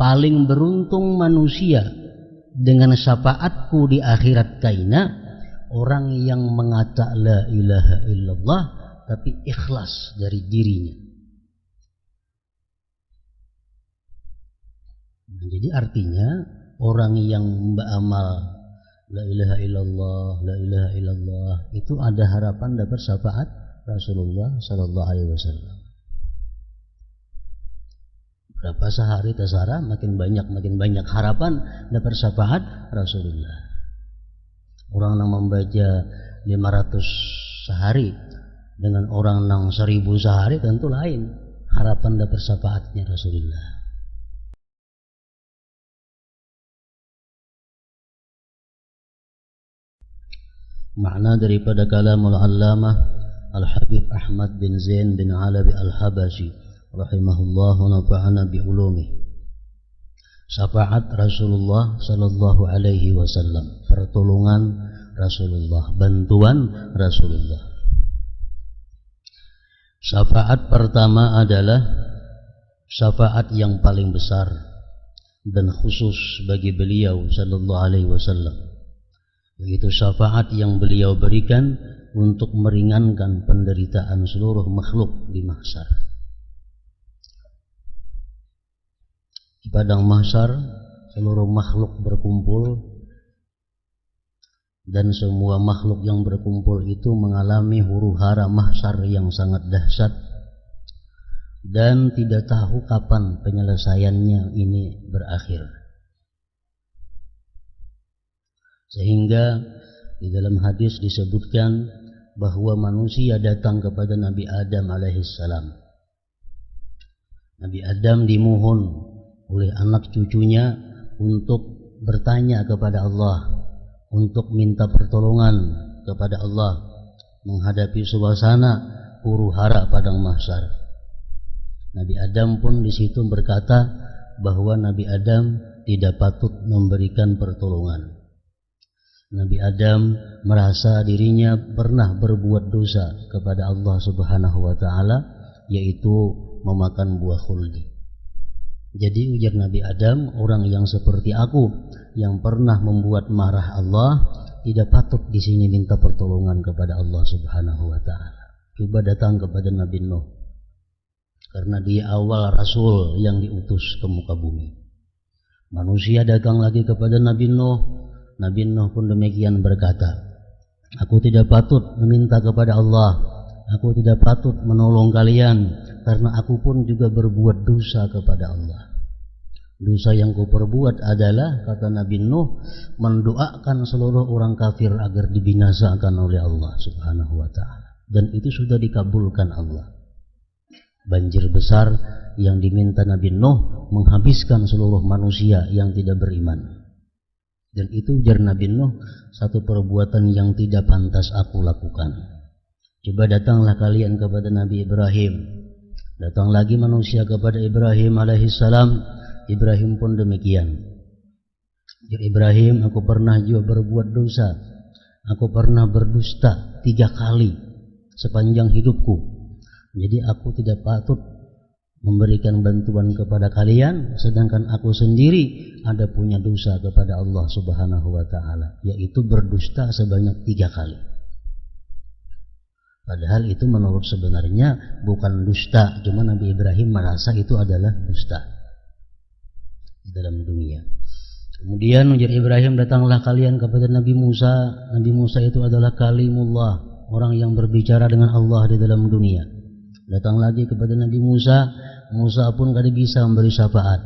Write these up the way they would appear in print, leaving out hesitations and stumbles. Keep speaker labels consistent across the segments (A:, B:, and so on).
A: Paling beruntung manusia dengan syafaatku di akhirat kaina, orang yang mengata la ilaha illallah tapi ikhlas dari dirinya. Jadi artinya orang yang beramal la ilaha illallah, la ilaha illallah itu ada harapan dapat syafaat Rasulullah sallallahu alaihi wasallam. Berapa sehari tasara makin banyak harapan dapat syafaat Rasulullah. Orang yang membaca 500 sehari dengan orang yang 1000 sehari tentu lain harapan dapat syafaatnya Rasulullah. Makna daripada kalamul allamah Al-Habib Ahmad bin Zain bin Alawi Al-Habashi rahimahullahu nafa'ana bi'ulumi. Syafaat Rasulullah sallallahu alaihi wasallam, pertolongan Rasulullah, bantuan Rasulullah. Syafaat pertama adalah syafaat yang paling besar dan khusus bagi beliau sallallahu alaihi wasallam, yaitu syafaat yang beliau berikan untuk meringankan penderitaan seluruh makhluk di mahsyar. Di padang mahsyar seluruh makhluk berkumpul, dan semua makhluk yang berkumpul itu mengalami huru-hara mahsyar yang sangat dahsyat dan tidak tahu kapan penyelesaiannya ini berakhir. Sehingga di dalam hadis disebutkan bahwa manusia datang kepada Nabi Adam alaihissalam. Nabi Adam dimohon oleh anak cucunya untuk bertanya kepada Allah, untuk minta pertolongan kepada Allah menghadapi suasana huru-hara padang mahsyar. Nabi Adam pun di situ berkata bahwa Nabi Adam tidak patut memberikan pertolongan. Nabi Adam merasa dirinya pernah berbuat dosa kepada Allah Subhanahu wa taala, yaitu memakan buah khuldi. Jadi ujar Nabi Adam, orang yang seperti aku yang pernah membuat marah Allah tidak patut di sini minta pertolongan kepada Allah Subhanahu wa taala. Coba datang kepada Nabi Nuh, karena dia awal rasul yang diutus ke muka bumi. Manusia datang lagi kepada Nabi Nuh. Nabi Nuh pun demikian berkata, aku tidak patut meminta kepada Allah, aku tidak patut menolong kalian, karena aku pun juga berbuat dosa kepada Allah. Dosa yang kuperbuat adalah, kata Nabi Nuh, mendoakan seluruh orang kafir agar dibinasakan oleh Allah Subhanahu wa ta'ala. Dan itu sudah dikabulkan Allah. Banjir besar yang diminta Nabi Nuh menghabiskan seluruh manusia yang tidak beriman. Dan itu ujar Nabi Nuh, satu perbuatan yang tidak pantas aku lakukan. Coba datanglah kalian kepada Nabi Ibrahim. Datang lagi manusia kepada Ibrahim alaihissalam. Ibrahim pun demikian. Ujar Ibrahim, aku pernah juga berbuat dosa. Aku pernah berdusta 3 kali sepanjang hidupku. Jadi aku tidak patut memberikan bantuan kepada kalian, sedangkan aku sendiri ada punya dosa kepada Allah Subhanahu wa ta'ala, yaitu berdusta sebanyak 3 kali. Padahal itu menurut sebenarnya bukan dusta, cuma Nabi Ibrahim merasa itu adalah dusta di dalam dunia. Kemudian ujar Ibrahim, datanglah kalian kepada Nabi Musa. Nabi Musa itu adalah kalimullah, orang yang berbicara dengan Allah di dalam dunia. Datang lagi kepada Nabi Musa. Musa pun tidak bisa memberi syafaat,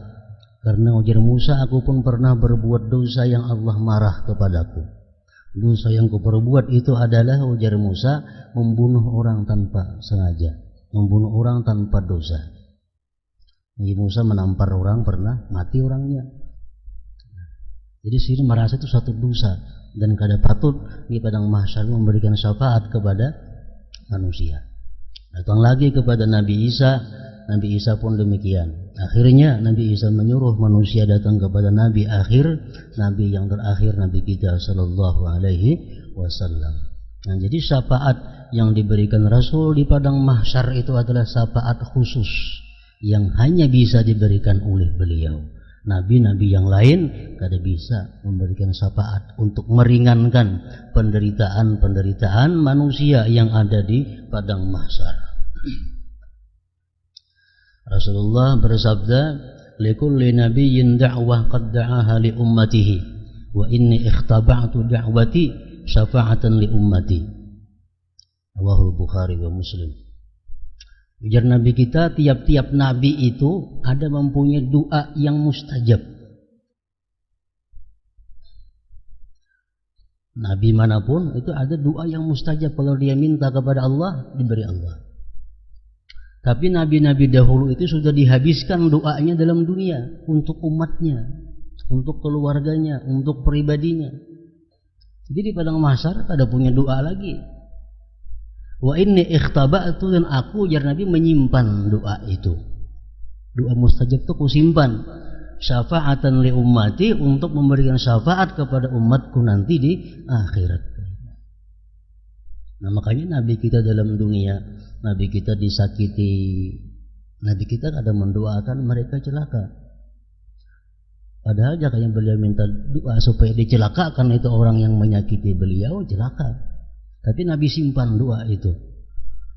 A: karena ujar Musa, aku pun pernah berbuat dosa yang Allah marah kepadaku. Dosa yang kuperbuat itu adalah, ujar Musa, membunuh orang tanpa sengaja, membunuh orang tanpa dosa. Nabi Musa menampar orang, pernah mati orangnya. Jadi sini merasa itu satu dosa dan kada patut di padang mahsyar memberikan syafaat kepada manusia. Datang lagi kepada Nabi Isa. Nabi Isa pun demikian. Akhirnya Nabi Isa menyuruh manusia datang kepada Nabi akhir, Nabi yang terakhir, Nabi kita sallallahu alaihi wasallam. Nah, jadi syafaat yang diberikan Rasul di padang mahsyar itu adalah syafaat khusus yang hanya bisa diberikan oleh beliau. Nabi-nabi yang lain kada bisa memberikan syafaat untuk meringankan penderitaan manusia yang ada di padang mahsyar. Rasulullah bersabda, "Likulli nabiyyin da'wah qad da'aha li ummatihi wa inni ikhtaba'tu da'wati syafa'atan li ummati." Rawahul Bukhari wa Muslim. Ujar Nabi kita, tiap-tiap nabi itu ada mempunyai doa yang mustajab. Nabi manapun itu ada doa yang mustajab, kalau dia minta kepada Allah diberi Allah. Tapi nabi-nabi dahulu itu sudah dihabiskan doanya dalam dunia untuk umatnya, untuk keluarganya, untuk pribadinya. Jadi di padang mahsyar tak ada punya doa lagi. Wa inni ikhtaba'tu, dan aku jar Nabi menyimpan doa itu. Doa mustajab itu aku simpan. Syafa'atan li ummati, untuk memberikan syafaat kepada umatku nanti di akhirat. Nah, makanya Nabi kita dalam dunia, Nabi kita disakiti, Nabi kita kadang mendoakan mereka celaka. Padahal jika yang beliau minta doa supaya dicelakakan itu orang yang menyakiti beliau, celaka. Tapi Nabi simpan doa itu.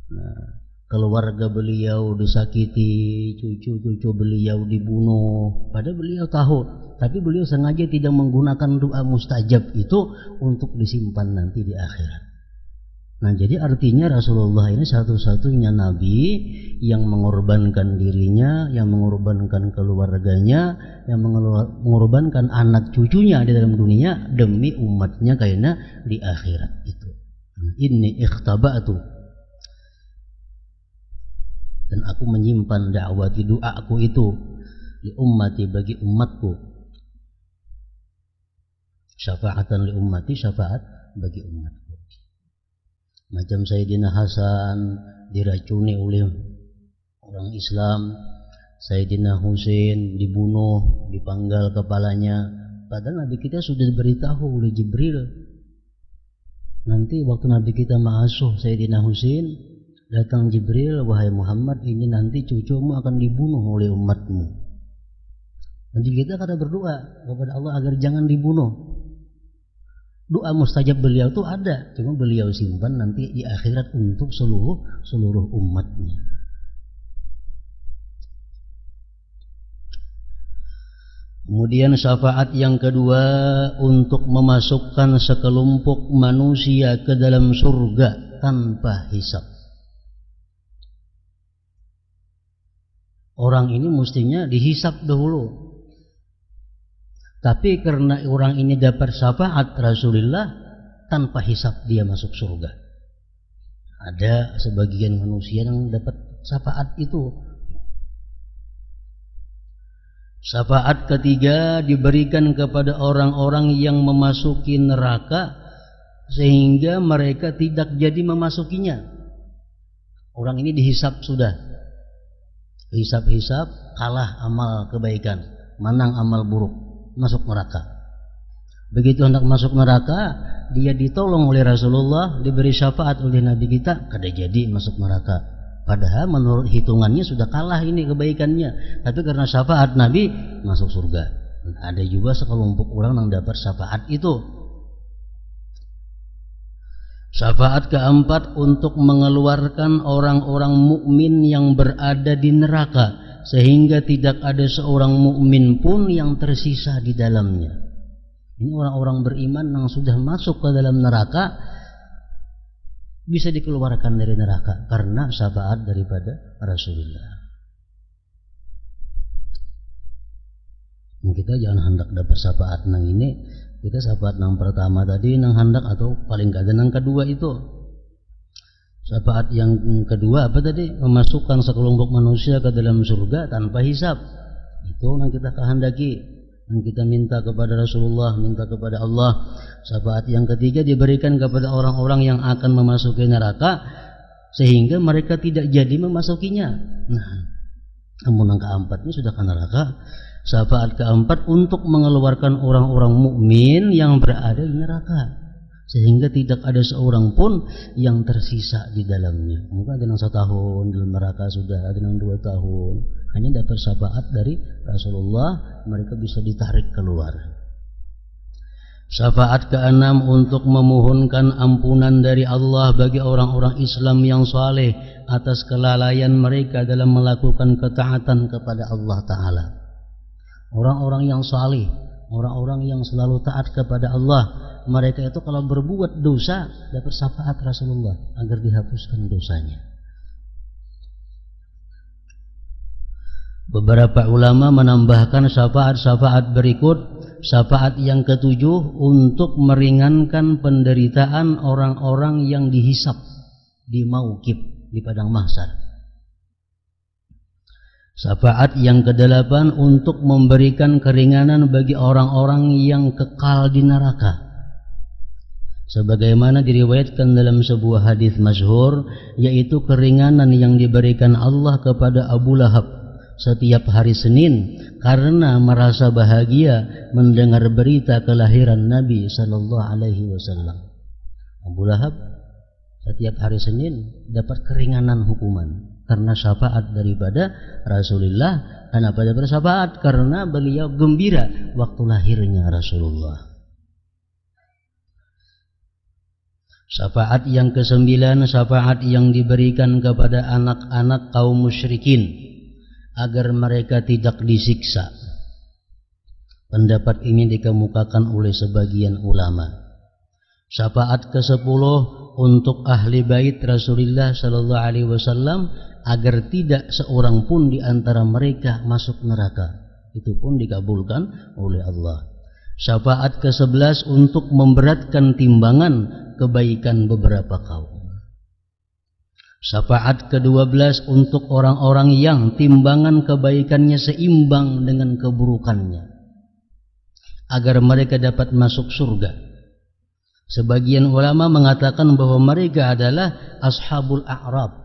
A: Nah, keluarga beliau disakiti, cucu-cucu beliau dibunuh, padahal beliau tahu, tapi beliau sengaja tidak menggunakan doa mustajab itu untuk disimpan nanti di akhirat. Nah, jadi artinya Rasulullah ini satu-satunya Nabi yang mengorbankan dirinya, yang mengorbankan keluarganya, yang mengorbankan anak cucunya di dalam dunia demi umatnya karena di akhirat itu. Inni ikhtaba'tu, dan aku menyimpan dakwati, doaku itu, li ummati, bagi umatku, syafa'atan li ummati, syafaat bagi umatku. Macam Sayyidina Hasan diracuni oleh orang Islam, Sayyidina Husain dibunuh, dipanggal kepalanya, padahal Nabi kita sudah diberitahu oleh Jibril. Nanti waktu Nabi kita mengasuh Sayyidina Husain, datang Jibril, "Wahai Muhammad, ini nanti cucumu akan dibunuh oleh umatmu." Nanti kita kata berdoa kepada Allah agar jangan dibunuh. Doa mustajab beliau itu ada, cuma beliau simpan nanti di akhirat untuk seluruh umatnya. Kemudian syafaat yang kedua, untuk memasukkan sekelompok manusia ke dalam surga tanpa hisab. Orang ini mestinya dihisab dahulu. Tapi karena orang ini dapat syafaat Rasulullah, tanpa hisab dia masuk surga. Ada sebagian manusia yang dapat syafaat itu. Syafaat ketiga diberikan kepada orang-orang yang memasuki neraka sehingga mereka tidak jadi memasukinya. Orang ini dihisab sudah. Hisab-hisab, kalah amal kebaikan, menang amal buruk, masuk neraka. Begitu hendak masuk neraka, dia ditolong oleh Rasulullah, diberi syafaat oleh Nabi kita, kada jadi masuk neraka. Padahal menurut hitungannya sudah kalah ini kebaikannya, tapi karena syafaat Nabi masuk surga. Ada juga sekelompok orang yang dapat syafaat itu. Syafaat keempat, untuk mengeluarkan orang-orang mukmin yang berada di neraka sehingga tidak ada seorang mukmin pun yang tersisa di dalamnya. Ini orang-orang beriman yang sudah masuk ke dalam neraka bisa dikeluarkan dari neraka karena syafaat daripada Rasulullah. Kita jangan hendak dapat syafaat nang ini, kita syafaat nang pertama tadi nang hendak, atau paling kada nang kedua itu. Syafaat yang kedua apa tadi? Memasukkan sekelompok manusia ke dalam surga tanpa hisab. Itu yang kita kehendaki. Dan kita minta kepada Rasulullah, minta kepada Allah. Syafaat yang ketiga diberikan kepada orang-orang yang akan memasuki neraka sehingga mereka tidak jadi memasukinya. Nah, Namun yang keempat ini sudah ke neraka. Syafaat keempat untuk mengeluarkan orang-orang mukmin yang berada di neraka, sehingga tidak ada seorang pun yang tersisa di dalamnya. Mungkin ada yang 1 tahun dalam neraka, sudah ada yang 2 tahun. Hanya dapat syafaat dari Rasulullah, mereka bisa ditarik keluar. Syafaat keenam untuk memohonkan ampunan dari Allah bagi orang-orang Islam yang saleh atas kelalaian mereka dalam melakukan ketaatan kepada Allah Ta'ala. Orang-orang yang saleh, orang-orang yang selalu taat kepada Allah, mereka itu kalau berbuat dosa dapat syafaat Rasulullah agar dihapuskan dosanya. Beberapa ulama menambahkan syafaat-syafaat berikut. Syafaat yang ketujuh untuk meringankan penderitaan orang-orang yang dihisab di mauqif, di padang mahsyar. Syafaat yang kedelapan untuk memberikan keringanan bagi orang-orang yang kekal di neraka. Sebagaimana diriwayatkan dalam sebuah hadis masyhur, yaitu keringanan yang diberikan Allah kepada Abu Lahab setiap hari Senin karena merasa bahagia mendengar berita kelahiran Nabi sallallahu alaihi wasallam. Abu Lahab setiap hari Senin dapat keringanan hukuman karena syafaat daripada Rasulullah. Kenapa dia bersyafaat? Karena beliau gembira waktu lahirnya Rasulullah. Syafaat yang ke-9, syafaat yang diberikan kepada anak-anak kaum musyrikin agar mereka tidak disiksa. Pendapat ini dikemukakan oleh sebagian ulama. Syafaat ke-10 untuk ahli bait Rasulullah sallallahu alaihi wasallam agar tidak seorang pun di antara mereka masuk neraka. Itu pun dikabulkan oleh Allah. Syafaat ke-11 untuk memberatkan timbangan kebaikan beberapa kaum. Syafaat ke-12 untuk orang-orang yang timbangan kebaikannya seimbang dengan keburukannya, agar mereka dapat masuk surga. Sebagian ulama mengatakan bahwa mereka adalah ashabul a'rab.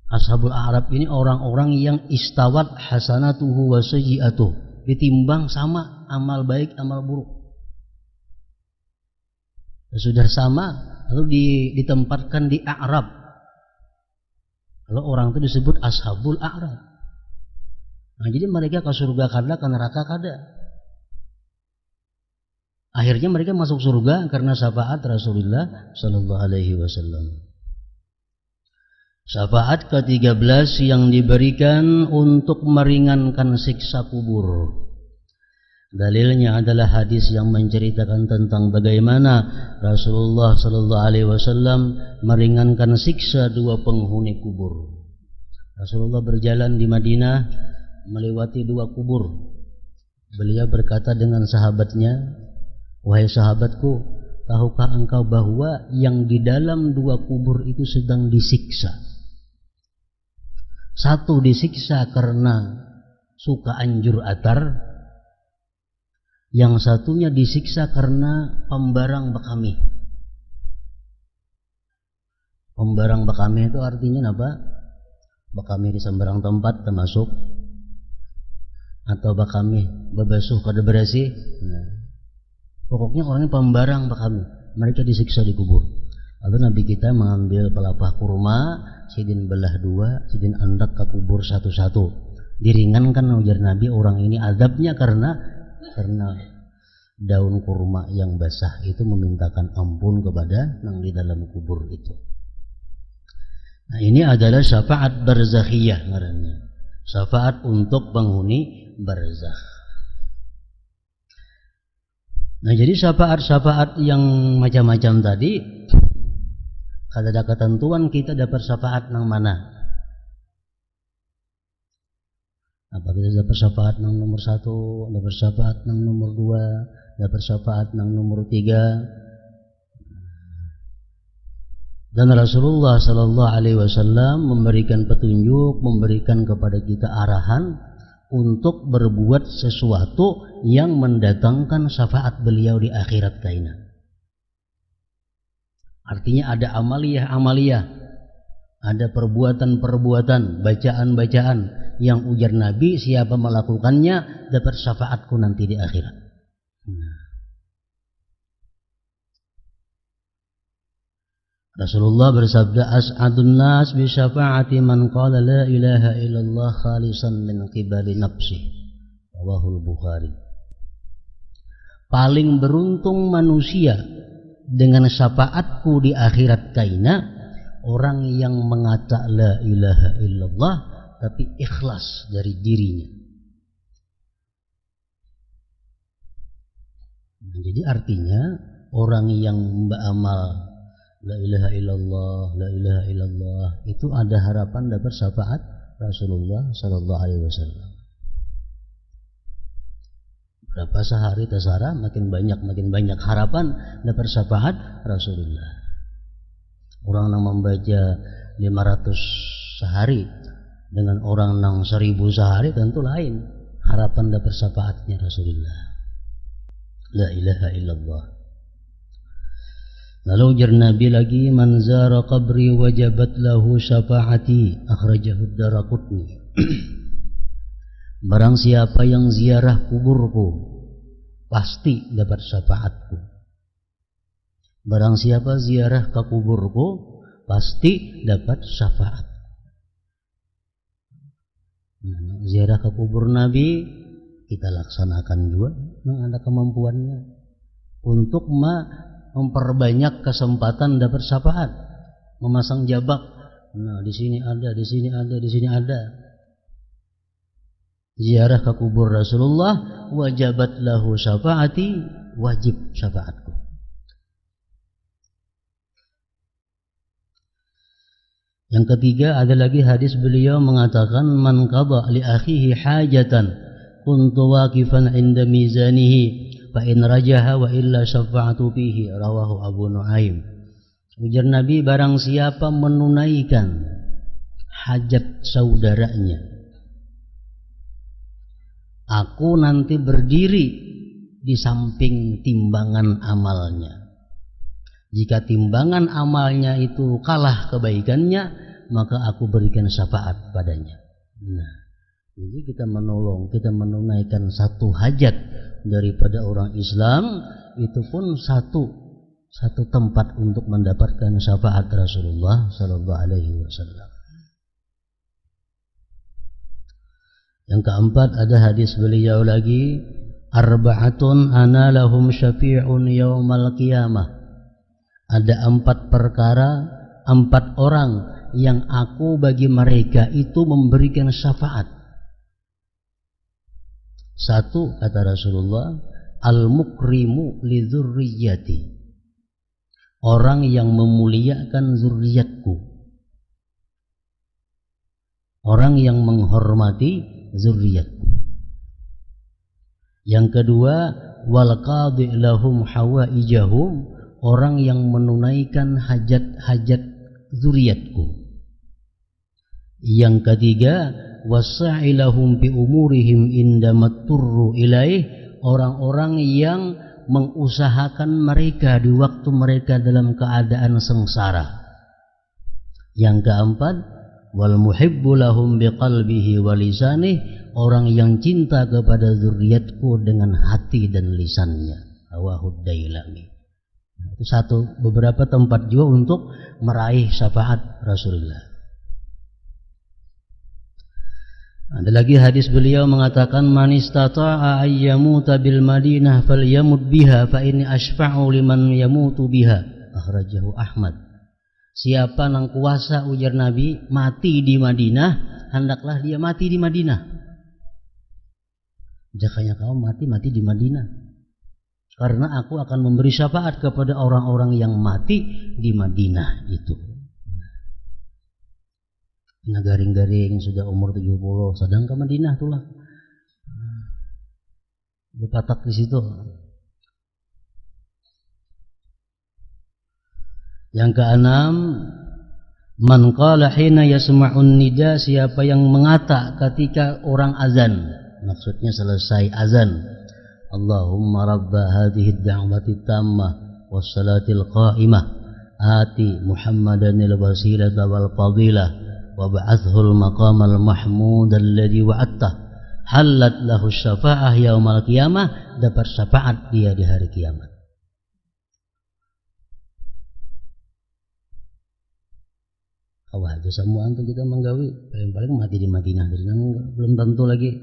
A: Ashabul a'rab ini orang-orang yang istawat hasanatuhu wa sayyi'atuh, ditimbang sama amal baik amal buruk. Sudah sama lalu ditempatkan di a'rab. Kalau orang itu disebut ashabul a'rab. Nah, jadi mereka ke surga kada, ke neraka kada. Akhirnya mereka masuk surga karena syafaat Rasulullah sallallahu alaihi wasallam. Syafaat ke-13 yang diberikan untuk meringankan siksa kubur. Dalilnya adalah hadis yang menceritakan tentang bagaimana Rasulullah sallallahu alaihi wasallam meringankan siksa 2 penghuni kubur. Rasulullah berjalan di Madinah melewati 2 kubur. Beliau berkata dengan sahabatnya, "Wahai sahabatku, tahukah engkau bahwa yang di dalam 2 kubur itu sedang disiksa? Satu disiksa karena suka anjur atar, yang satunya disiksa karena pembarang bakami." Pembarang bakami itu artinya apa? Bakami di sembarang tempat termasuk, atau bakami bebasuh kada berasi. Nah, pokoknya orangnya pembarang bakami, mereka disiksa di kubur. Lalu Nabi kita mengambil pelepah kurma, sidin belah 2, sidin andak ke kubur satu-satu. Diringankan ujar Nabi orang ini azabnya karena daun kurma yang basah itu memintakan ampun kepada yang di dalam kubur itu. Nah, ini adalah syafaat barzakhiyah ngarannya. Syafaat untuk penghuni barzakh. Nah, jadi syafaat-syafaat yang macam-macam tadi, kalau ada ketentuan kita dapat syafaat nang mana? Apa kita dapat syafaat nang nomor 1, dapat syafaat nang nomor 2, dapat syafaat nang nomor 3. Dan Rasulullah sallallahu alaihi wasallam memberikan petunjuk, memberikan kepada kita arahan untuk berbuat sesuatu yang mendatangkan syafaat beliau di akhirat kaina. Artinya ada amaliyah-amaliyah, ada perbuatan-perbuatan, bacaan-bacaan yang ujar Nabi, siapa melakukannya dapat syafaatku nanti di akhirat. Rasulullah bersabda, as'adun nas bi syafaati man qala la ilaha illallah khalisan min qibali nafsi. Rawahul Bukhari. Paling beruntung manusia dengan syafaatku di akhirat kaina orang yang mengata la ilaha illallah tapi ikhlas dari dirinya. Jadi artinya orang yang beramal la ilaha illallah, la ilaha illallah itu ada harapan dapat syafaat Rasulullah sallallahu alaihi wasallam. Berapa sehari terserah, makin banyak harapan dapat syafaat Rasulullah. Orang yang membaca 500 sehari dengan orang yang 1000 sehari tentu lain harapan dapat syafaatnya Rasulullah. La ilaha illallah. Lalu ujar Nabi lagi, man zara qabri wajabat lahu syafaati, akhrajahu ad-Daraqutni. Barang siapa yang ziarah kuburku pasti dapat syafaatku. Barang siapa ziarah ke kuburku pasti dapat syafaat. Ziarah ke kubur Nabi kita laksanakan juga, ada kemampuannya untuk memperbanyak kesempatan dapat syafaat, memasang jabak. Nah, di sini ada, di sini ada, di sini ada. Ziarah ke kubur Rasulullah, wajabat lahu syafaati, wajib syafaatku. Yang ketiga ada lagi hadis beliau mengatakan, man qada li akhihi hajatan kuntu waqifan inda mizanihi fa in rajaha wa illa syafa'atu fihi, rawahu Abu Nuaim. Ujar Nabi, barang siapa menunaikan hajat saudaranya, aku nanti berdiri di samping timbangan amalnya. Jika timbangan amalnya itu kalah kebaikannya, maka aku berikan syafaat padanya. Nah, jadi kita menolong, kita menunaikan satu hajat daripada orang Islam, itu pun satu tempat untuk mendapatkan syafaat Rasulullah sallallahu alaihi wasallam. Yang keempat ada hadis beliau lagi, arba'atun ana lahum syafi'un yaumal qiyamah. Ada 4 perkara, 4 orang yang aku bagi mereka itu memberikan syafaat. 1, kata Rasulullah, al-mukrimu li dzurriyyati, orang yang memuliakan zuriatku, orang yang menghormati zuriatku. Yang kedua, wal qadi lahum hawaijahum, orang yang menunaikan hajat-hajat zuriatku. Yang ketiga, wasa'ilahum bi umurihim indamatturru ilaih, orang-orang yang mengusahakan mereka di waktu mereka dalam keadaan sengsara. Yang keempat, wal muhibbu lahum biqalbihi wa lisanih, orang yang cinta kepada zuriatku dengan hati dan lisannya. Rawahu Dailami. Itu beberapa tempat juga untuk meraih syafaat Rasulullah. Ada lagi hadis beliau mengatakan, man istata'a ayyamuta bil Madinah falyamut biha fa inni asfa'u liman yamutu biha, akhrajahu Ahmad. Siapa yang kuasa, ujar Nabi, mati di Madinah, hendaklah dia mati di Madinah. Jakanya kau mati di Madinah, karena aku akan memberi syafaat kepada orang-orang yang mati di Madinah itu. Nah, garing-garing sudah umur 70 sedang ke Madinah itulah. Berpatak di situ. Yang keenam, man qala hina yasma'un nida, siapa yang mengata ketika orang azan, maksudnya selesai azan, Allahumma rabba hadhihi ad-da'wati tammah was salatil qa'imah ati Muhammadanil wasilata wal fadilah wa ba'athul maqamal mahmud alladhi wa'attah halat lahu syafa'ah yaumal qiyamah, dapat syafaat dia di hari kiamat. Awal aja semua antum kita menggawi, paling-paling mati di Madinah, belum tentu lagi.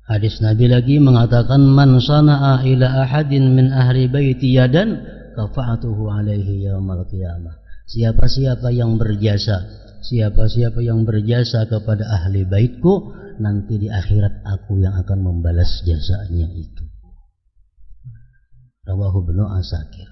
A: Hadis Nabi lagi mengatakan, man sana'a ila ahadin min ahli baiti yadan kafa'atuhu alaihi yaumal qiyamah. Siapa-siapa yang berjasa kepada ahli baitku, nanti di akhirat aku yang akan membalas jasanya itu. Rawahu Ibnu Asakir.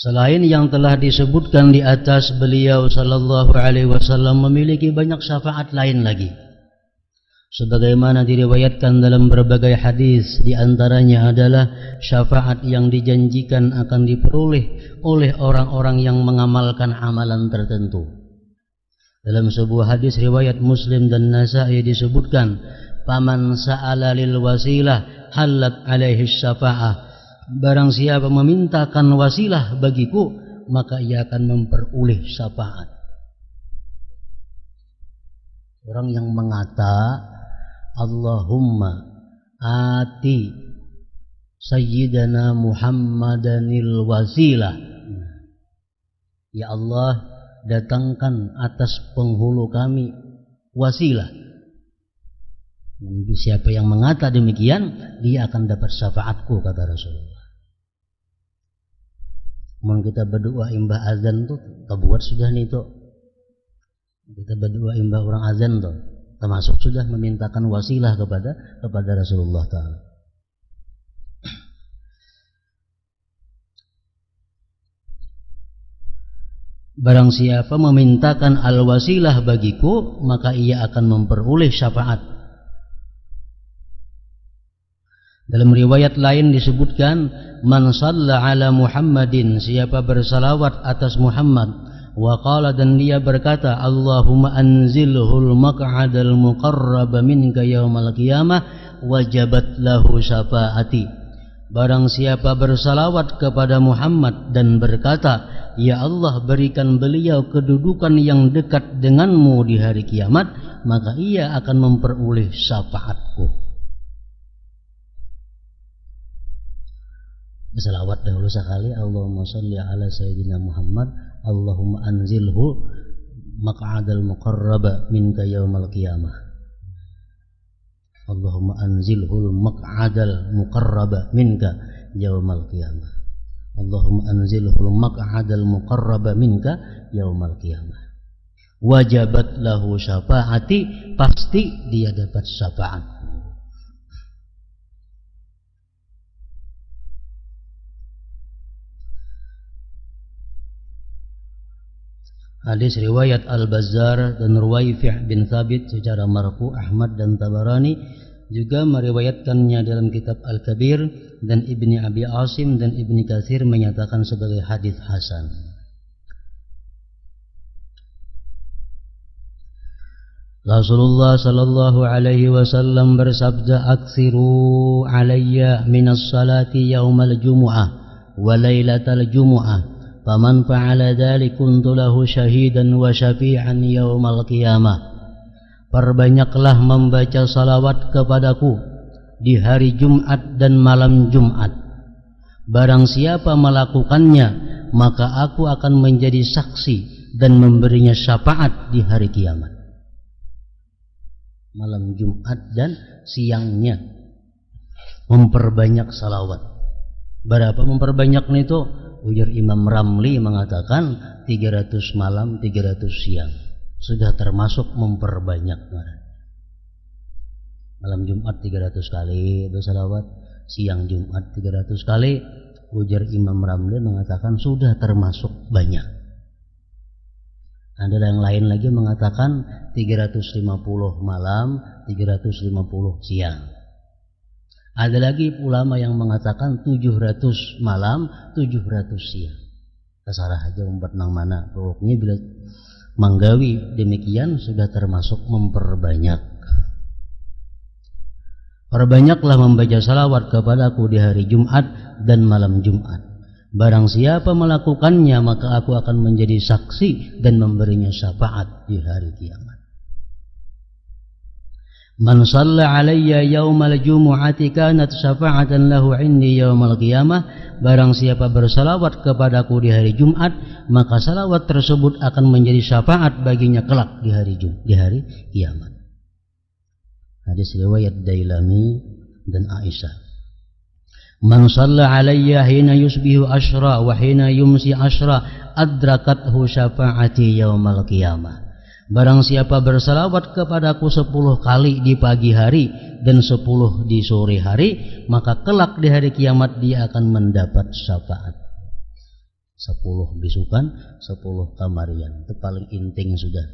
A: Selain yang telah disebutkan di atas, beliau sallallahu alaihi wasallam memiliki banyak syafaat lain lagi. Sebagaimana diriwayatkan dalam berbagai hadis, di antaranya adalah syafaat yang dijanjikan akan diperoleh oleh orang-orang yang mengamalkan amalan tertentu. Dalam sebuah hadis riwayat Muslim dan Nasa'i disebutkan, "Faman sa'ala lil wasilah halat alaihi syafa'ah." Barang siapa memintakan wasilah bagiku, maka ia akan memperoleh syafaat. Orang yang mengata, Allahumma ati Sayyidana Muhammadanil wasilah. Ya Allah, datangkan atas penghulu kami wasilah. Siapa yang mengata demikian, dia akan dapat syafaatku, kata Rasulullah. Mau kita berdoa imbah azan tuh, kita buat sudah nih tuh. Kita berdoa imbah orang azan tuh, termasuk sudah memintakan wasilah kepada Rasulullah Ta'ala. Barang siapa memintakan al-wasilah bagiku, maka ia akan memperoleh syafaat. Dalam riwayat lain disebutkan, man shalla ala Muhammadin, siapa bersalawat atas Muhammad, wa qala, dan dia berkata, Allahumma anzilhul maq'adal muqarraba minka yaumal qiyamah wajabat lahu syafaati. Barang siapa bersalawat kepada Muhammad dan berkata, ya Allah, berikan beliau kedudukan yang dekat denganmu di hari kiamat, maka ia akan memperoleh syafaatku. Bersalawat dahulu sekali, Allahumma sholli ala Sayyidina Muhammad, Allahumma anzilhu maq'adal muqarraba minka yaumal qiyamah. Allahumma anzilhu maq'adal muqarraba minka yaumal qiyamah. Allahumma anzilhu maq'adal muqarraba minka yaumal qiyamah. Wajabat lahu syafaati, pasti dia dapat syafaat. Hadis riwayat Al-Bazzar dan Ruwayfi' bin Thabit secara marfu', Ahmad dan Tabarani juga meriwayatkannya dalam kitab Al-Kabir, dan Ibni Abi Asim dan Ibni Katsir menyatakan sebagai hadis hasan. Rasulullah sallallahu alaihi wasallam bersabda, "Aksiru alayya minas salati yaumal jumu'ah wa lailatal jumu'ah. Faman fa'ala dzalik kuntu lahu syahidan wa syafi'an yaumal qiyamah." Perbanyaklah membaca salawat kepadaku di hari Jumat dan malam Jumat. Barang siapa melakukannya, maka aku akan menjadi saksi dan memberinya syafaat di hari kiamat. Malam Jumat dan siangnya memperbanyak salawat. Berapa memperbanyaknya itu? Ujar Imam Ramli mengatakan 300 malam 300 siang sudah termasuk memperbanyak. Malam Jumat 300 kali bersalawat, siang Jumat 300 kali. Ujar Imam Ramli mengatakan sudah termasuk banyak. Ada yang lain lagi mengatakan 350 malam 350 siang. Ada lagi ulama yang mengatakan 700 malam, 700 siang. Terserah aja umpet nang mana. Pokoknya bila manggawi demikian sudah termasuk memperbanyak. Perbanyaklah membaca salawat kepadaku di hari Jumat dan malam Jumat. Barang siapa melakukannya maka aku akan menjadi saksi dan memberinya syafaat di hari kiamat. Man shalla alayya yaumal jumu'ati kanat syafa'atan lahu 'indi yaumal qiyamah. Barang siapa bersalawat kepadaku di hari Jumat, maka salawat tersebut akan menjadi syafaat baginya kelak di hari kiamat. Hadis riwayat Dailami dan Aisyah. Man shalla alayya hina yusbihu ashra wa hina yumsi ashra adrakathu syafa'ati yaumal qiyamah. Barang siapa bersalawat kepadaku 10 kali di pagi hari dan 10 di sore hari, maka kelak di hari kiamat dia akan mendapat syafaat. 10 bisukan, 10 kamarian. Itu paling inting sudah.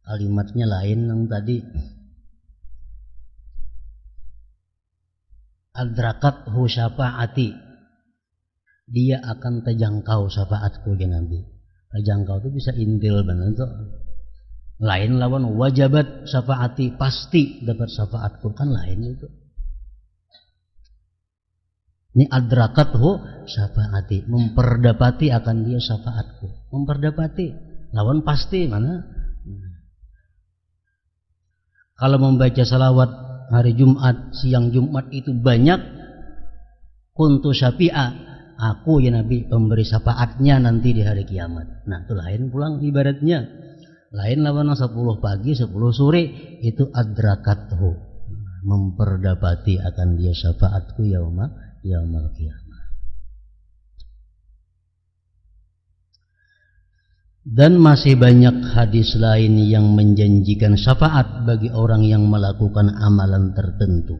A: Kalimatnya lain yang tadi. Adrakathu syafaati, dia akan terjangkau syafaatku ya Nabi. Terjangkau itu bisa intil benar tuh. Lain lawan wajabat syafaati, pasti dapat syafaatku, kan lain itu. Ini adrakathu syafaati, memperdapati akan dia syafaatku. Memperdapati lawan pasti mana? Kalau membaca salawat hari Jumat, siang Jumat itu banyak, kuntu syafi'a, aku ya Nabi pemberi syafaatnya nanti di hari kiamat. Nah itu lain pulang ibaratnya. Lain lawan 10 pagi 10 sore itu adrakathu, memperdapati akan dia syafaatku yaumal qiyamah. Dan masih banyak hadis lain yang menjanjikan syafaat bagi orang yang melakukan amalan tertentu.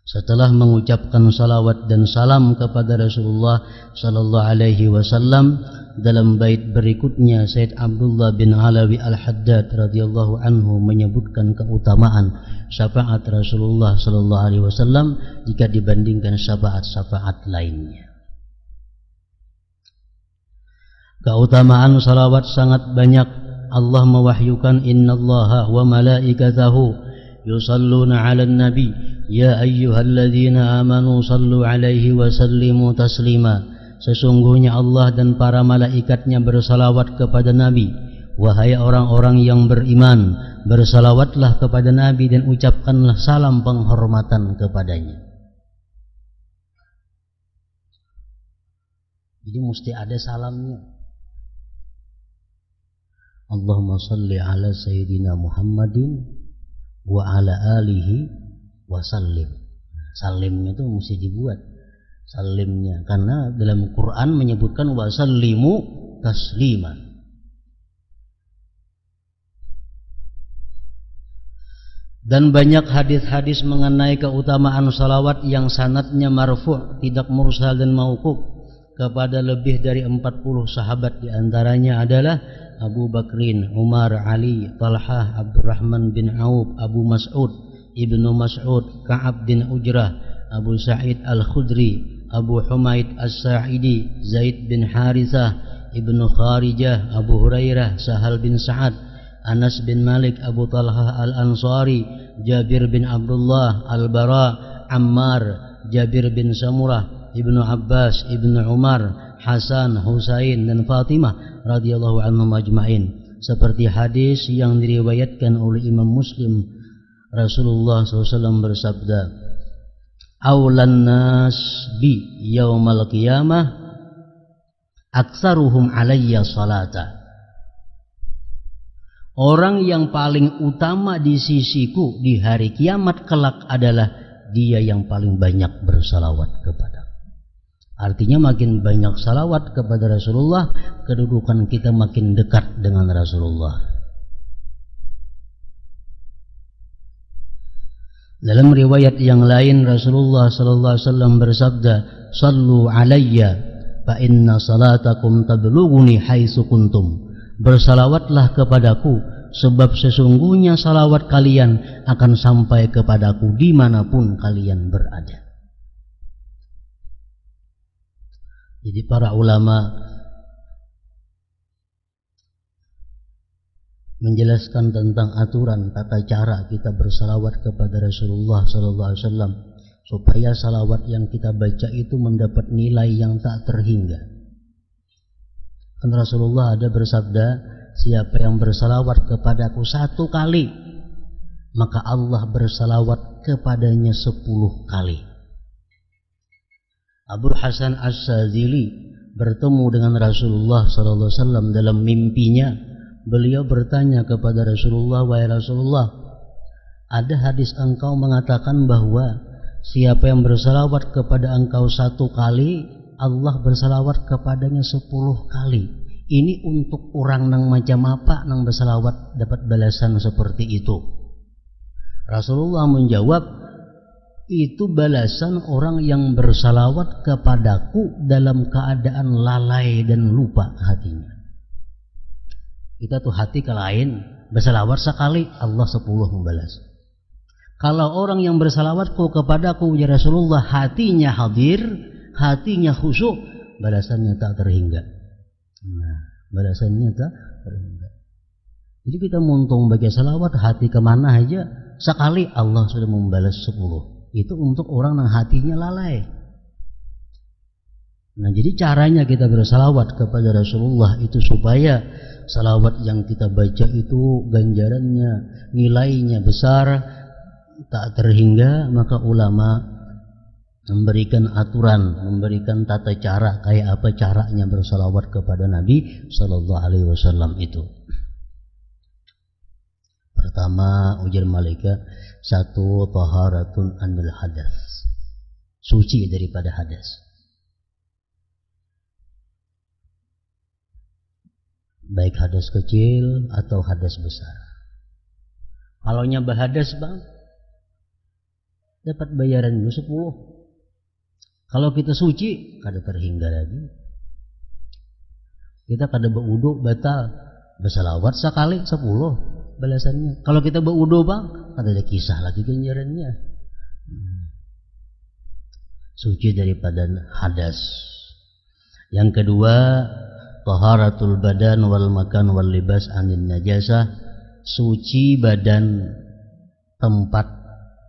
A: Setelah mengucapkan salawat dan salam kepada Rasulullah sallallahu alaihi wasallam, dalam bait berikutnya Said Abdullah bin Alawi Al-Haddad radhiyallahu anhu menyebutkan keutamaan syafaat Rasulullah sallallahu alaihi wasallam jika dibandingkan syafaat-syafaat lainnya. Keutamaan salawat sangat banyak. Allah mewahyukan innallaha wa malaikatahu yusalluna 'alan nabi ya ayyuhalladzina amanu sallu 'alaihi wa sallimu taslima. Sesungguhnya Allah dan para malaikatnya bersalawat kepada Nabi. Wahai orang-orang yang beriman, bersalawatlah kepada Nabi dan ucapkanlah salam penghormatan kepadanya. Jadi mesti ada salamnya. Allahumma salli ala sayyidina Muhammadin wa ala alihi wa sallim. Salimnya itu mesti dibuat. Salimnya karena dalam Quran menyebutkan wa sallimu taslima. Dan banyak hadis-hadis mengenai keutamaan salawat yang sanadnya marfu', tidak mursal dan mauquf kepada lebih dari 40 sahabat. Di antaranya adalah Abu Bakrin, Umar, Ali, Talhah, Abdurrahman bin Auf, Abu Mas'ud, Ibnu Mas'ud, Ka'ab bin Ujrah, Abu Sa'id Al-Khudri, Abu Humaid As-Sa'idi, Zaid bin Harithah, Ibnu Kharijah, Abu Hurairah, Sahal bin Sa'ad, Anas bin Malik, Abu Talhah Al-Ansari, Jabir bin Abdullah, Al-Bara, Ammar, Jabir bin Samurah, Ibnu Abbas, Ibnu Umar, Hasan, Husain dan Fatimah radhiyallahu anhum ajma'in. Seperti hadis yang diriwayatkan oleh Imam Muslim, Rasulullah SAW bersabda, "Aulan nas bi yaumal qiyamah aktsaruhum alayya salata." Orang yang paling utama di sisiku di hari kiamat kelak adalah dia yang paling banyak bersalawat kepada. Artinya makin banyak salawat kepada Rasulullah, kedudukan kita makin dekat dengan Rasulullah. Dalam riwayat yang lain Rasulullah sallallahu alaihi wasallam bersabda, "Shallu alayya fa inna salatakum tablughuni haitsu kuntum." Bersalawatlah kepadaku, sebab sesungguhnya salawat kalian akan sampai kepadaku dimanapun kalian berada. Jadi para ulama menjelaskan tentang aturan tata cara kita bersalawat kepada Rasulullah sallallahu alaihi wasallam supaya salawat yang kita baca itu mendapat nilai yang tak terhingga. Kan Rasulullah ada bersabda, siapa yang bersalawat kepadaku 1 kali, maka Allah bersalawat kepadanya 10 kali. Abu Hasan As-Sadzili bertemu dengan Rasulullah sallallahu alaihi wasallam dalam mimpinya. Beliau bertanya kepada Rasulullah, wahai Rasulullah, ada hadis engkau mengatakan bahwa siapa yang bersalawat kepada engkau 1 kali, Allah bersalawat kepadanya 10 kali. Ini untuk orang nang macam apa nang bersalawat dapat balasan seperti itu? Rasulullah menjawab, itu balasan orang yang bersalawat kepadaku dalam keadaan lalai dan lupa hatinya. Kita tuh hati ke lain, bersalawat sekali, Allah 10 membalas. Kalau orang yang bersalawatku kepadaku ya Rasulullah, hatinya hadir, hatinya khusyuk, balasannya tak terhingga. Nah, balasannya tak terhingga. Jadi kita muntung baca salawat, hati kemana aja, sekali Allah sudah membalas 10. Itu untuk orang yang hatinya lalai. Nah, jadi caranya kita bersalawat kepada Rasulullah itu supaya salawat yang kita baca itu ganjarannya, nilainya besar, tak terhingga. Maka ulama memberikan aturan, memberikan tata cara kayak apa caranya bersalawat kepada Nabi Sallallahu Alaihi Wasallam itu. Pertama, ujar malaikat, 1, taharatun anil hadas, suci daripada hadas. Baik hadas kecil atau hadas besar. Kalau nyabah hadas bang, dapat bayaran dulu 10. Kalau kita suci, kada terhingga lagi. Kita kada berwudu batal, bersalawat sekali 10 balasannya. Kalau kita berwudu bang, kada ada kisah lagi ganjarannya. Suci daripada hadas. Yang kedua, taharatul badan wal makan wal libas anin najasah, suci badan, tempat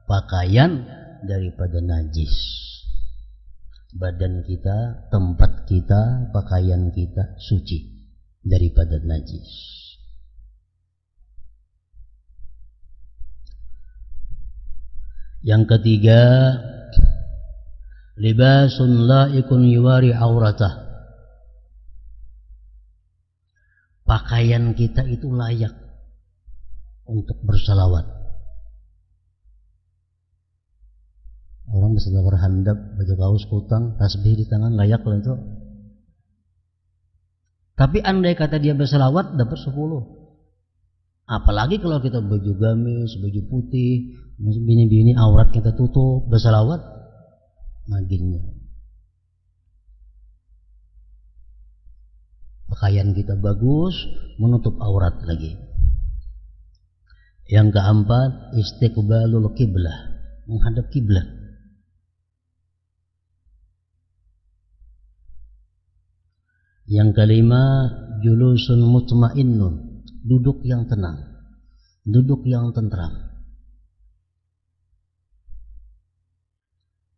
A: pakaian daripada najis. Badan kita, tempat kita, pakaian kita suci daripada najis. Yang ketiga, libasun laikun yuwari auratah, pakaian kita itu layak untuk bersalawat. Orang bisa berhandap, baju kaos kutang, tasbih di tangan, layak lah itu. Tapi andai kata dia bersalawat dapat 10. Apalagi kalau kita baju gamis, baju putih, bini-bini aurat kita tutup, bersalawat, maginnya. Pakaian kita bagus, menutup aurat lagi. Yang keempat, istiqbalul qiblah, menghadap kiblat. Yang kelima, julusun mutmainnun, duduk yang tenang, duduk yang tentram.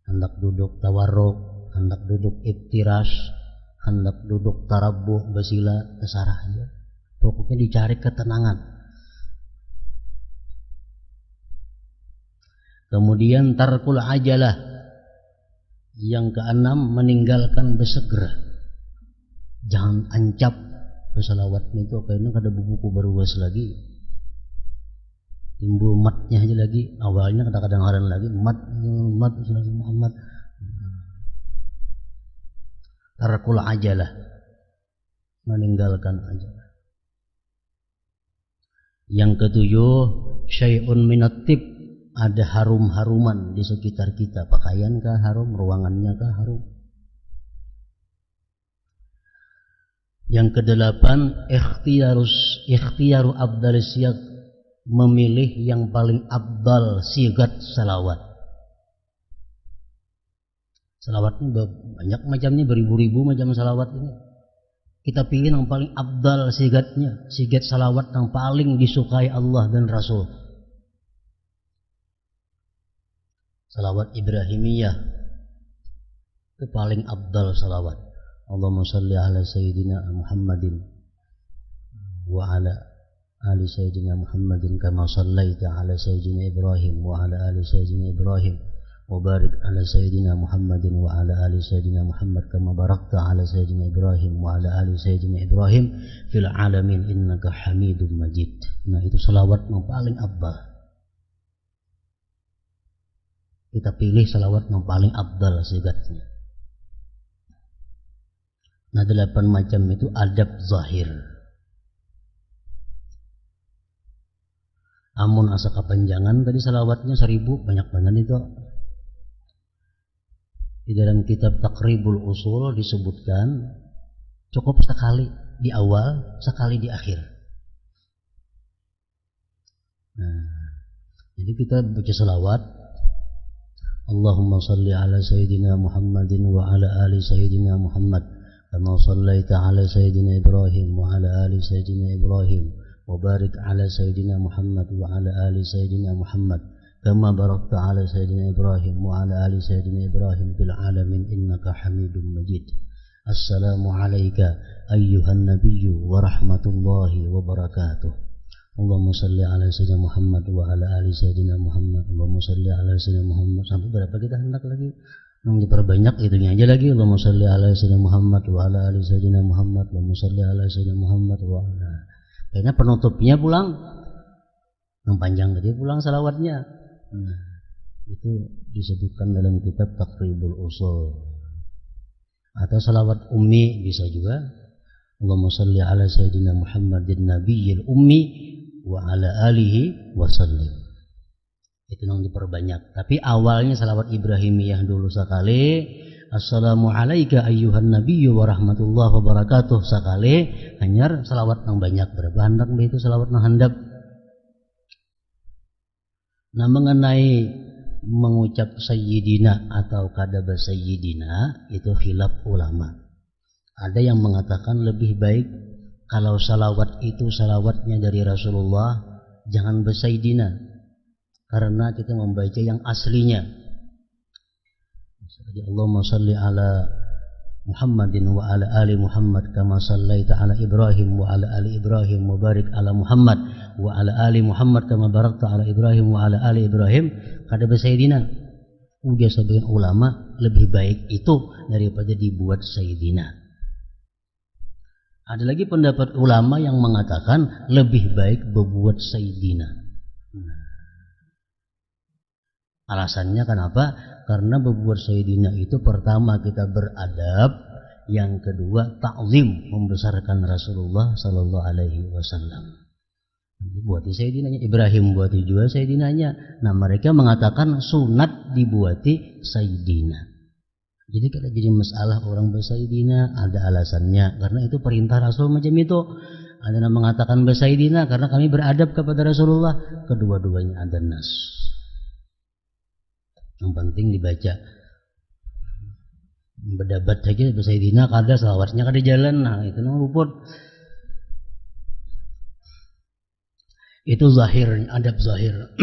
A: Hendak duduk tawarruk, hendak duduk iftirash, hendak duduk tarabuh, basila, terserah aja. Pokoknya dicari ketenangan. Kemudian tarkul ajalah. Yang keenam, meninggalkan bersegera. Jangan ancap bersalawat itu karena kada buku berubah lagi. Timbul matnya aja lagi. Awalnya kadang-kadang haran lagi mat Muhammad. Tarkul ajalah, meninggalkan ajalah. Yang ketujuh, syai'un minat tib, ada harum-haruman di sekitar kita. Pakaian kah harum, ruangannya kah harum. Yang kedelapan, ikhtiyaru abdal siyag, memilih yang paling abdal sigat salawat. Salawat ini banyak macamnya, beribu-ribu macam salawat ini. Kita pilih yang paling abdal sigatnya, sigat salawat yang paling disukai Allah dan Rasul. Salawat Ibrahimiyah itu paling abdal salawat. Allahumma salli ala sayyidina Muhammadin wa ala ali sayyidina Muhammadin kama sallaita ala sayyidina Ibrahim wa ala ali sayyidina Ibrahim wa barik ala sayyidina Muhammadin wa ala ali sayyidina Muhammad kama barakta ala sayyidina Ibrahim wa ala ali sayyidina Ibrahim fil alamin innaka Hamidum Majid. Nah, itu salawat yang paling abdal. Kita pilih salawat yang paling abdal sigatnya. Nah, 8 macam itu adab zahir. Amun asa kepanjangan tadi salawatnya 1000, banyak banget itu. Di dalam kitab Taqribul Usul disebutkan cukup sekali di awal, sekali di akhir. Nah, jadi kita baca salawat Allahumma salli ala sayyidina Muhammadin wa ala ali sayyidina Muhammad kama sallaita ala sayyidina Ibrahim wa ala ali sayyidina Ibrahim wa barik ala sayyidina Muhammad wa ala ali sayyidina Muhammad kama barakta ala sayyidina Ibrahim wa ala ali sayyidina Ibrahim fil alamin innaka Hamidum Majid. Assalamu alayka ayyuhan nabiyyu wa rahmatullahi wa barakatuh. Allahumma salli ala sayyidina Muhammad wa ala ali sayyidina Muhammad. Allahumma salli ala sayyidina Muhammad. Sampai berapa kita hendak lagi? Yang diperbanyak itunya aja lagi. Allahumma salli ala sayyidina Muhammad wa ala ali sayyidina Muhammad. Allahumma salli ala sayyidina Muhammad wa ala. Kayaknya penutupnya pulang. Yang panjang tadi pulang salawatnya. Nah, itu disebutkan dalam kitab Taqribul Usul. Atau salawat ummi bisa juga. Allahumma salli ala sayyidina Muhammadin nabiyil ummi wa ala alihi wa sallim. Itu yang diperbanyak. Tapi awalnya salawat Ibrahimiyah dulu sekali. Assalamu alayka ayyuhan nabiyyu wa rahmatullahi wa barakatuh sekali. Hanyar salawat yang banyak. Berapa hendak itu salawat yang handap. Nah, mengenai mengucap sayyidina atau kadaba sayyidina itu khilaf ulama. Ada yang mengatakan lebih baik kalau salawat itu salawatnya dari Rasulullah, jangan bersayyidina, karena kita membaca yang aslinya. Allahumma salli ala Muhammadin wa ala ali Muhammad kama sallaita ala Ibrahim wa ala ali Ibrahim wa barik ala Muhammad wa ala ali Muhammad kama barakta ala Ibrahim wa ala ali Ibrahim. Kada bersayyidina. Udah sebagian ulama lebih baik itu daripada dibuat sayyidina. Ada lagi pendapat ulama yang mengatakan lebih baik berbuat sayyidina. Alasannya kenapa? Karena berbuat sayyidina itu pertama kita beradab, yang kedua ta'zim, membesarkan Rasulullah sallallahu alaihi wasallam. Buati sayyidinanya, Ibrahim buati juga sayyidinanya. Nah, mereka mengatakan sunat dibuati sayyidina. Jadi kalau jadi masalah orang bersayyidina ada alasannya, karena itu perintah Rasul macam itu. Ada yang mengatakan bersayyidina karena kami beradab kepada Rasulullah. Kedua-duanya ada nas. Yang penting dibaca. Berdebat saja bersayyidina kada salawatnya kada jalan. Nah, itu nang luput. Itu zahir, adab zahir.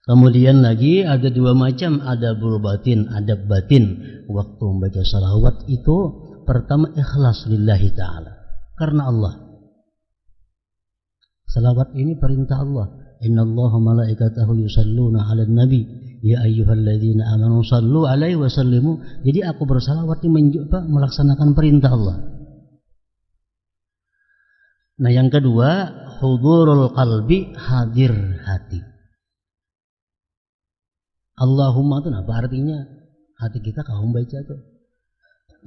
A: Kemudian lagi ada 2 macam adabul batin, adab batin. Waktu membaca salawat itu pertama ikhlas lillahi ta'ala, karena Allah. Salawat ini perintah Allah. Innallaha malaikatahu yusalluna 'alan nabi ya ayyuhalladzina amanu sallu 'alaihi wa sallimu. Jadi aku bersalawat ini melaksanakan perintah Allah. Nah, yang kedua hudurul qalbi, hadir hati. Allahumma itu apa artinya? Hati kita kalau membaca itu.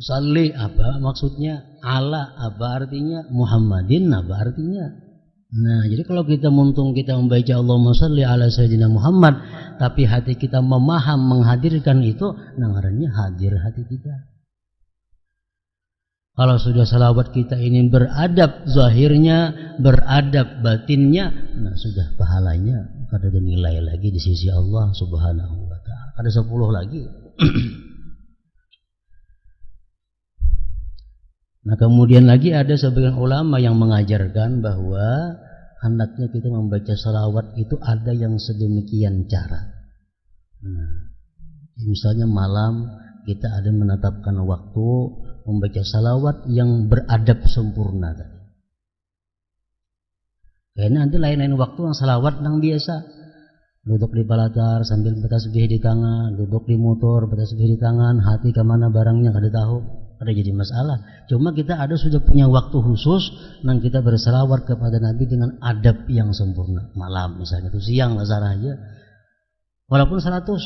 A: Salli apa maksudnya? Ala apa artinya? Muhammadin apa artinya? Nah, jadi kalau kita muntung kita membaca Allahumma salli ala sayyidina Muhammad, tapi hati kita menghadirkan itu, namanya hadir hati kita. Kalau sudah salawat kita ini beradab zahirnya, beradab batinnya, nah sudah pahalanya ada nilai lagi di sisi Allah Subhanahu wa taala. Ada 10 lagi. Nah, kemudian lagi ada sebagian ulama yang mengajarkan bahwa hendaknya kita membaca salawat itu ada yang sedemikian cara. Nah, misalnya malam kita ada menetapkan waktu membaca salawat yang beradab sempurna tadi. Karena nanti lain-lain waktu yang salawat yang biasa, duduk di balatar sambil bertasbih di tangan, duduk di motor bertasbih di tangan, hati kemana barangnya kada tahu, ada jadi masalah. Cuma kita ada sudah punya waktu khusus dan kita bersalawat kepada Nabi dengan adab yang sempurna. Malam misalnya itu siang lah aja, walaupun 100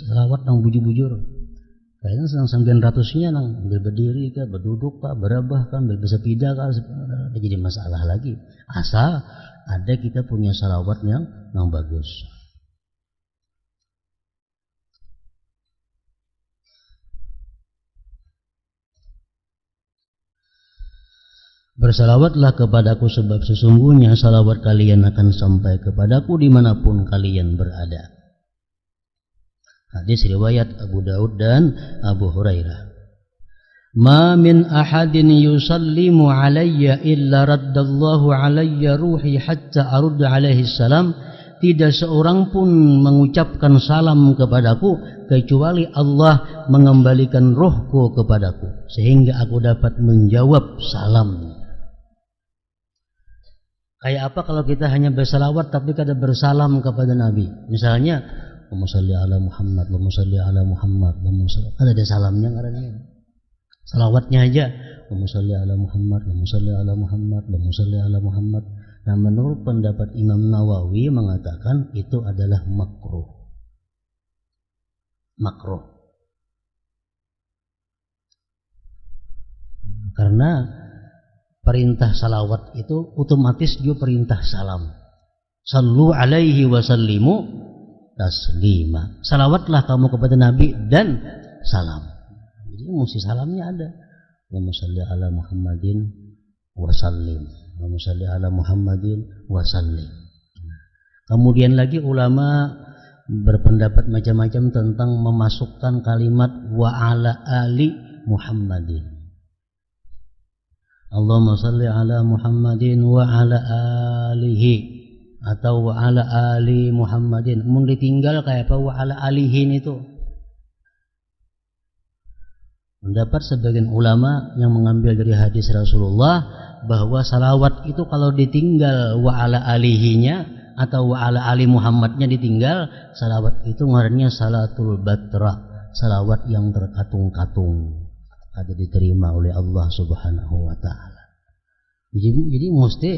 A: salawat yang bujur-bujur. Kayaknya sedang 900-nya nang berdiri kah, berduduk kah, berabah kah, bersepeda kah, ada jadi masalah lagi. Asal ada kita punya salawat yang bagus. Bersalawatlah kepadaku sebab sesungguhnya salawat kalian akan sampai kepadaku dimanapun kalian berada. Hadis riwayat Abu Daud dan Abu Hurairah. Ma min ahadin yusallimu alayya illa raddallahu alayya ruhi hatta arudda alaihi salam. Tidak seorang pun mengucapkan salam kepadaku kecuali Allah mengembalikan rohku kepadaku sehingga aku dapat menjawab salam. Kayak apa kalau kita hanya bersalawat tapi kada bersalam kepada Nabi? Misalnya Allahumma shalli ala Muhammad, Allahumma shalli ala Muhammad, kan ada salamnya ngarannya. Salawatnya aja Allahumma shalli ala Muhammad, Allahumma shalli ala Muhammad, Allahumma shalli ala Muhammad. Nah, menurut pendapat Imam Nawawi mengatakan itu adalah makruh. Makruh. Karena perintah salawat itu otomatis juga perintah salam. Sallu alaihi wa sallimu taslima. Salawatlah kamu kepada Nabi dan salam. Jadi mesti salamnya ada. Allahumma shalli ala Muhammadin wa sallim. Allahumma shalli ala Muhammadin wa sallim. Kemudian lagi ulama berpendapat macam-macam tentang memasukkan kalimat wa ala ali Muhammadin. Allahumma shalli ala Muhammadin wa ala alihi atau wa ala ali Muhammadin. Mun ditinggal kayak apa wa ala alihin itu. Mendapat sebagian ulama yang mengambil dari hadis Rasulullah bahwa salawat itu kalau ditinggal wa ala alihinya atau wa ala ali Muhammadnya ditinggal, salawat itu ngarannya salatul batra, salawat yang terkatung-katung, ada diterima oleh Allah Subhanahu wa taala. Jadi mesti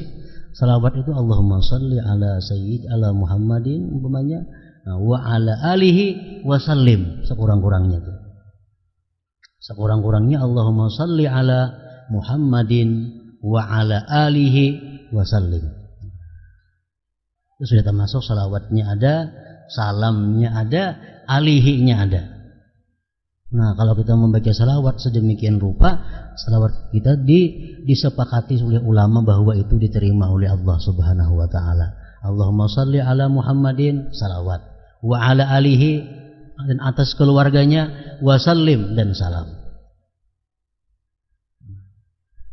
A: salawat itu Allahumma shalli ala sayyid ala Muhammadin umpamanya, wa ala alihi wa sallim sekurang-kurangnya itu. Sekurang-kurangnya Allahumma shalli ala Muhammadin wa ala alihi wa sallim. Itu sudah termasuk salawatnya ada, salamnya ada, alihinya ada. Nah, kalau kita membaca salawat sedemikian rupa, salawat kita disepakati oleh ulama bahwa itu diterima oleh Allah Subhanahu wa taala. Allahumma shalli ala Muhammadin, salawat, wa ala alihi, dan atas keluarganya, wa sallim, dan salam.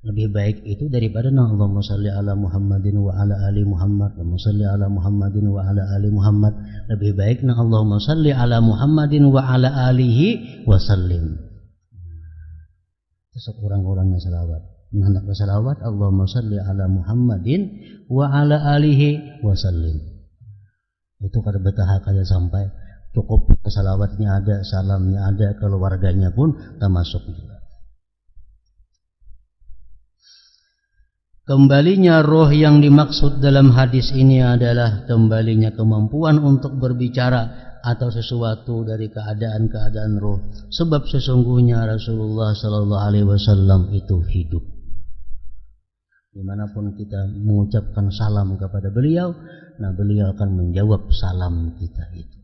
A: Lebih baik itu daripada Allahumma shalli ala Muhammadin wa ala ali Muhammad, Allahumma shalli ala Muhammadin wa ala ali Muhammad. Lebih baik Allahumma shalli ala Muhammadin wa ala alihi wa sallim. Itu sekurang-kurangnya salawat. Hendak bersalawat Allahumma shalli ala Muhammadin wa ala alihi wa sallim. Itu kada betah kada sampai cukup salawatnya ada, salamnya ada, keluarganya pun termasuk juga. Kembalinya roh yang dimaksud dalam hadis ini adalah kembalinya kemampuan untuk berbicara atau sesuatu dari keadaan-keadaan roh. Sebab sesungguhnya Rasulullah Sallallahu Alaihi Wasallam itu hidup. Dimanapun kita mengucapkan salam kepada beliau, nah beliau akan menjawab salam kita itu.